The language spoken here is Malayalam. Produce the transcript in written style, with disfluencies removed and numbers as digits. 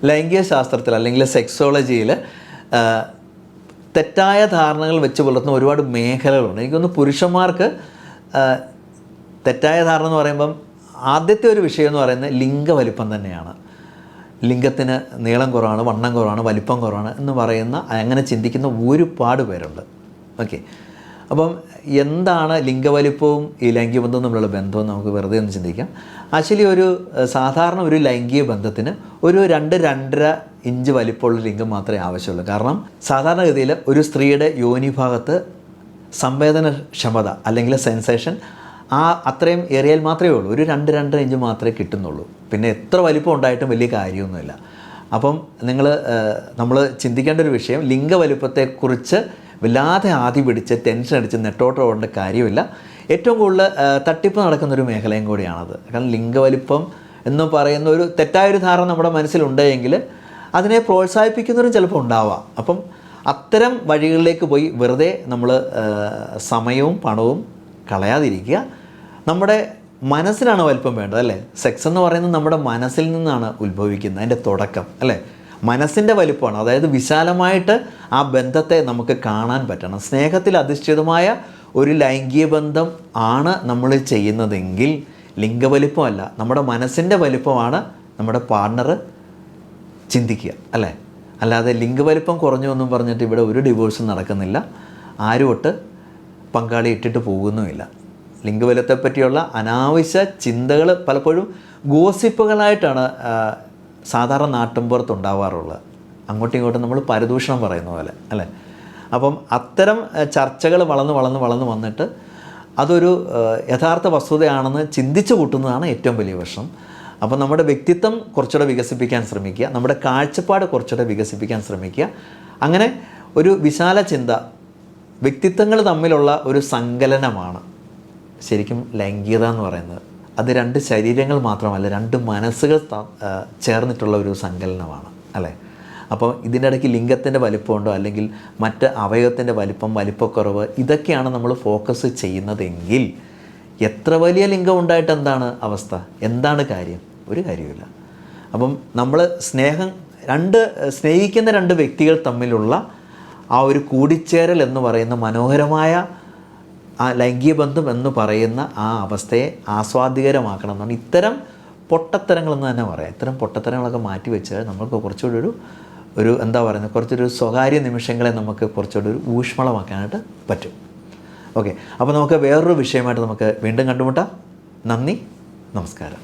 ലൈംഗിക ശാസ്ത്രത്തിൽ അല്ലെങ്കിൽ സെക്സോളജിയിൽ തെറ്റായ ധാരണകൾ വെച്ച് പുലർത്തുന്ന ഒരുപാട് മേഖലകളുണ്ട്. എനിക്കൊന്ന് പുരുഷന്മാർക്ക് തെറ്റായ ധാരണ എന്ന് പറയുമ്പം ആദ്യത്തെ ഒരു വിഷയം എന്ന് പറയുന്നത് ലിംഗവലിപ്പം തന്നെയാണ്. ലിംഗത്തിന് നീളം കുറവാണ്, വണ്ണം കുറവാണ്, വലിപ്പം കുറവാണ് എന്ന് പറയുന്ന അങ്ങനെ ചിന്തിക്കുന്ന ഒരുപാട് പേരുണ്ട്. ഓക്കെ, അപ്പം എന്താണ് ലിംഗവലിപ്പവും ഈ ലൈംഗിക ബന്ധവും തമ്മിലുള്ള ബന്ധവും നമുക്ക് വെറുതെ ഒന്ന് ചിന്തിക്കാം. ആക്ച്വലി സാധാരണ ഒരു ലൈംഗിക ബന്ധത്തിന് ഒരു 2-2.5 ഇഞ്ച് വലിപ്പമുള്ള ലിംഗം മാത്രമേ ആവശ്യമുള്ളൂ. കാരണം സാധാരണഗതിയിൽ ഒരു സ്ത്രീയുടെ യോനി ഭാഗത്ത് സംവേദനക്ഷമത അല്ലെങ്കിൽ സെൻസേഷൻ അത്രയും ഏറിയാൽ മാത്രമേ ഉള്ളൂ. ഒരു 2-2.5 ഇഞ്ച് മാത്രമേ കിട്ടുന്നുള്ളൂ. പിന്നെ എത്ര വലിപ്പം ഉണ്ടായിട്ടും വലിയ കാര്യമൊന്നുമില്ല. അപ്പം നമ്മൾ ചിന്തിക്കേണ്ട ഒരു വിഷയം, ലിംഗവലിപ്പത്തെക്കുറിച്ച് വല്ലാതെ ആദി പിടിച്ച് ടെൻഷൻ അടിച്ച് നെട്ടോട്ടം ഓടേണ്ട കാര്യമില്ല. ഏറ്റവും കൂടുതൽ തട്ടിപ്പ് നടക്കുന്നൊരു മേഖലയും കൂടിയാണത്. കാരണം ലിംഗവലിപ്പം എന്ന് പറയുന്ന ഒരു തെറ്റായൊരു ധാരണ നമ്മുടെ മനസ്സിലുണ്ടെങ്കിൽ അതിനെ പ്രോത്സാഹിപ്പിക്കുന്നവരും ചിലപ്പോൾ ഉണ്ടാവാം. അപ്പം അത്തരം വഴികളിലേക്ക് പോയി വെറുതെ നമ്മൾ സമയവും പണവും കളയാതിരിക്കുക. നമ്മുടെ മനസ്സിനാണ് വലിപ്പം വേണ്ടത്, അല്ലേ? സെക്സ് എന്ന് പറയുന്നത് നമ്മുടെ മനസ്സിൽ നിന്നാണ് ഉത്ഭവിക്കുന്നത്, അതിൻ്റെ തുടക്കം, അല്ലേ? മനസ്സിൻ്റെ വലിപ്പമാണ്. അതായത് വിശാലമായിട്ട് ആ ബന്ധത്തെ നമുക്ക് കാണാൻ പറ്റണം. സ്നേഹത്തിൽ അധിഷ്ഠിതമായ ഒരു ലൈംഗിക ബന്ധം ആണ് നമ്മൾ ചെയ്യുന്നതെങ്കിൽ ലിംഗവലിപ്പമല്ല, നമ്മുടെ മനസ്സിൻ്റെ വലിപ്പമാണ് നമ്മുടെ പാർട്ണർ ചിന്തിക്കുക, അല്ലേ? അല്ലാതെ ലിംഗവലിപ്പം കുറഞ്ഞു എന്നും പറഞ്ഞിട്ട് ഇവിടെ ഒരു ഡിവോഴ്സും നടക്കുന്നില്ല. ആരും ഒട്ട് പങ്കാളി ഇട്ടിട്ട് പോകുന്നുമില്ല. ലിംഗവലിപ്പത്തെ പറ്റിയുള്ള അനാവശ്യ ചിന്തകൾ പലപ്പോഴും ഗോസിപ്പുകളായിട്ടാണ് സാധാരണ നാട്ടിൻപുറത്ത് ഉണ്ടാവാറുള്ളത്. അങ്ങോട്ടും ഇങ്ങോട്ടും നമ്മൾ പരദൂഷണം പറയുന്ന പോലെ, അല്ലേ? അപ്പം അത്തരം ചർച്ചകൾ വളർന്ന് വന്നിട്ട് അതൊരു യഥാർത്ഥ വസ്തുതയാണെന്ന് ചിന്തിച്ചു കൂട്ടുന്നതാണ് ഏറ്റവും വലിയ പ്രശ്നം. അപ്പം നമ്മുടെ വ്യക്തിത്വം കുറച്ചുകൂടെ വികസിപ്പിക്കാൻ ശ്രമിക്കുക, നമ്മുടെ കാഴ്ചപ്പാട് കുറച്ചുകൂടെ വികസിപ്പിക്കാൻ ശ്രമിക്കുക. അങ്ങനെ ഒരു വിശാല ചിന്ത, വ്യക്തിത്വങ്ങൾ തമ്മിലുള്ള ഒരു സങ്കലനമാണ് ശരിക്കും ലൈംഗികത എന്ന് പറയുന്നത്. അത് 2 ശരീരങ്ങൾ മാത്രമല്ല, 2 മനസ്സുകൾ ചേർന്നിട്ടുള്ള ഒരു സങ്കലനമാണ്, അല്ലേ? അപ്പോൾ ഇതിൻ്റെ ഇടയ്ക്ക് ലിംഗത്തിൻ്റെ വലിപ്പമുണ്ടോ അല്ലെങ്കിൽ മറ്റ് അവയവത്തിൻ്റെ വലിപ്പക്കുറവ് ഇതൊക്കെയാണ് നമ്മൾ ഫോക്കസ് ചെയ്യുന്നതെങ്കിൽ എത്ര വലിയ ലിംഗം ഉണ്ടായിട്ട് എന്താണ് അവസ്ഥ? എന്താണ് കാര്യം? ഒരു കാര്യമില്ല. അപ്പം നമ്മൾ സ്നേഹിക്കുന്ന 2 വ്യക്തികൾ തമ്മിലുള്ള ആ ഒരു കൂടിച്ചേരൽ എന്ന് പറയുന്ന മനോഹരമായ ആ ലൈംഗിക ബന്ധം എന്ന് പറയുന്ന ആ അവസ്ഥയെ ആസ്വാദികരമാക്കണം എന്നാണ്. ഇത്തരം പൊട്ടത്തരങ്ങളെന്ന് തന്നെ പറയാം. ഇത്തരം പൊട്ടത്തരങ്ങളൊക്കെ മാറ്റി വെച്ചാൽ നമുക്ക് കുറച്ചുകൂടി കുറച്ചൊരു സ്വകാര്യ നിമിഷങ്ങളെ നമുക്ക് കുറച്ചുകൂടി ഒരു ഊഷ്മളമാക്കാനായിട്ട് പറ്റും. ഓക്കെ, അപ്പോൾ നമുക്ക് വേറൊരു വിഷയമായിട്ട് നമുക്ക് വീണ്ടും കണ്ടുമുട്ടാം. നന്ദി, നമസ്കാരം.